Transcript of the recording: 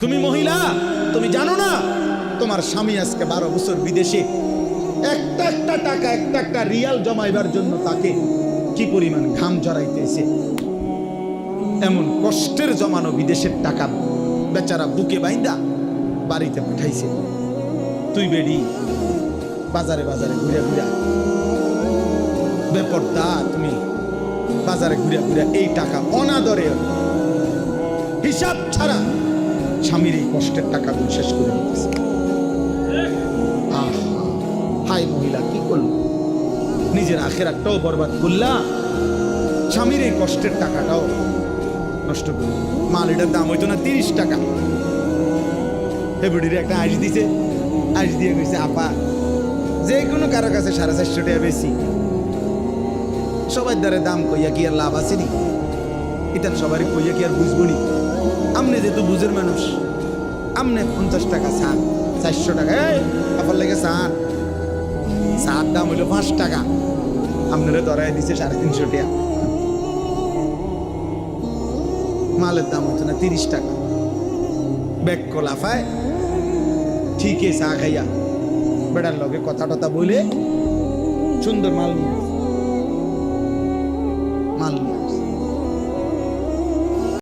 তুমি মহিলা, তুমি জানো না তোমার স্বামী আজকে 12 বছর বিদেশে, একটা একটা টাকা, একটা একটা রিয়াল জমাইবার জন্য তাকে কি পরিমাণ ঘাম জড়াইতেছে। এমন কষ্টের জমানো বিদেশের টাকা বেচারা বুকে বাইন্দা বাড়িতে পাঠাইছে। তুই বেডি বাজারে বাজারে ঘুরে ঘুরে বেপরদা, তুমি বাজারে ঘুরে ঘুরে এই টাকা অনাদরে হিসাব ছাড়া স্বামীর এই কষ্টের টাকাগুলো শেষ করে দিতেছে। হাই মহিলা, কি করলো? নিজের আখেরাতটাও বরবাদ করলা, স্বামীর এই কষ্টের টাকাটাও নষ্ট করল। মাল এটার দাম হইতো না 30 টাকা। হেবুডির একটা আইস দিছে, আইস দিয়ে গেছে আপা যে কোনো কারো কাছে 450 টাকা বেশি। সবাই দ্বারে দাম কইয়া কি আর লাভ আছে নি? এটা সবারই কইয়া কি আর বুঝবো নি? আমনে যেহেতু বুঝের মানুষ, আমনে 50 টাকা ছাড়, 400 টাকা আপার লেগে ছাড়, ছাড় দাম হইলো 5 টাকা, আপনারা ধরাই দিছে 350 টাকা। মালের দাম হতো না 30 টাকা। ব্যাগ কোলাফায় ঠিকই চা খাইয়া বেড়ার লগে কথা টথা বলে সুন্দর মাল নিয়ে